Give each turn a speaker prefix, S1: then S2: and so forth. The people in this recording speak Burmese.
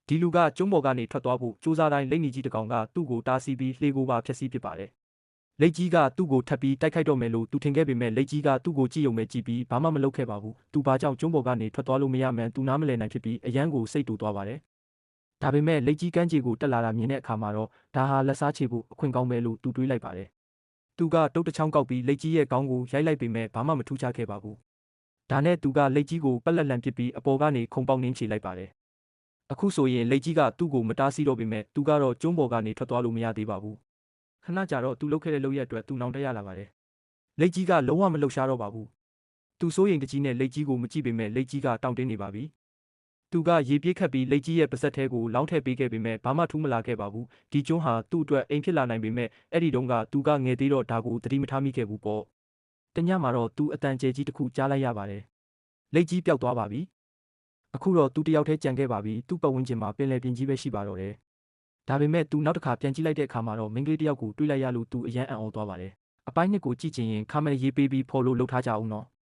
S1: ဒီလူကကျုံးပေါ်ကနေထွက်သွားဖို့စူးစမ်းတိုင်းလိမ့်နီကြီးတစ်ကောင်ကသူ့ကိုတားဆီးပြီးလှေကိုပါဖျက်ဆီးပစ်ပါတယ်။လိတ်ကြီးကသူ့ကိုထပ်ပြီးတိုက်ခိုက်တော့မယ်လို့သူထင်ခဲ့ပေမဲ့လိတ်ကြီးကသူ့ကိုကြည့်ရုံပဲကြည့်ပြီးဘာမှမလုပ်ခဲ့ပါဘူး။သူဘာကြောင့်ကျုံးပေါ်ကနေထွက်သွားလို့မရမှန်းသူနားမလည်နိုင်ဖြစ်ပြီးအယမ်းကိုစိတ်တူသွားပါတယ်။ဒါပေမဲ့လိတ်ကြီးကမ်းခြေကိုတက်လာတာမြင်တဲ့အခါမှာတော့ဒါဟာလက်စားချေဖို့အခွင့်ကောင်းပဲလို့သူတွေးလိုက်ပါတယ်။သူကတုတ်တစ်ချောင်းကောက်ပြီးလိတ်ကြီးရဲ့ခေါင်းကိုရိုက်လိုက်ပေမဲ့ဘာမှမထူးခြားခဲ့ပါဘူး။ဒါနဲ့သူကလိတ်ကြီးကိုပက်လက်လန်ပစ်ပြီးအပေါ်ကနေခုံပေါက်နှင်းချလိုက်ပါတယ်။အခုဆိုရင်လိတ်ကြီးကသူ့ကိုမတားဆီးတော့ပေမဲ့သူကတော့ကျုံးပေါ်ကနေထွက်သွားလို့မရသေးပါဘူး။ခဏကြာတော့သူလှုပ်ခဲ့တဲ့လုပ်ရက်အတွက်သူနောင်တရလာပါတယ်။လိတ်ကြီးကလုံးဝမလှုပ်ရှားတော့ပါဘူး။သူစိုးရိမ်တကြီးနဲ့လိတ်ကြီးကိုမကြည့်ပေမဲ့လိတ်ကြီးကတောင့်တင်းနေပါပြီ။သူကရေပြေးခတ်ပြီးလိတ်ကြီးရဲ့ပါးစပ်ထဲကိုလောင်းထည့်ပေးခဲ့ပေမဲ့ဘာမှထူးမလာခဲ့ပါဘူး။ဒီကျုံးဟာသူ့အတွက်အိမ်ဖြစ်လာနိုင်ပေမဲ့အဲ့ဒီတုန်းကသူကငယ်သေးတော့ဒါကိုသတိမထားမိခဲ့ဘူးပေါ့။တညမှာတော့သူအတန်ကျဲကြီးတစ်ခုကြားလိုက်ရပါတယ်။လိတ်ကြီးပျောက်သွားပါပြီ။အခုတော့သူတယောက်တည်းကြံခဲ့ပါပြီ။သူ့ပတ်ဝန်းကျင်မှာပင်လယ်ပြင်ကြီးပဲရှိပါတော့တယ်။ဒါပေမဲ့သူနောက်တစ်ခါပြန်ကြည့်လိုက်တဲ့အခါမှာတော့မိန်းကလေးတယောက်ကိုတွေ့လိုက်ရလို့သူအယမ်းအံ့ဩသွားပါတယ်။အပိုင်းနှစ်ကိုကြည့်ချင်ရင်ခါမဲရေးပေးပြီးဖော်လို့လုပ်ထားကြအောင်နော်။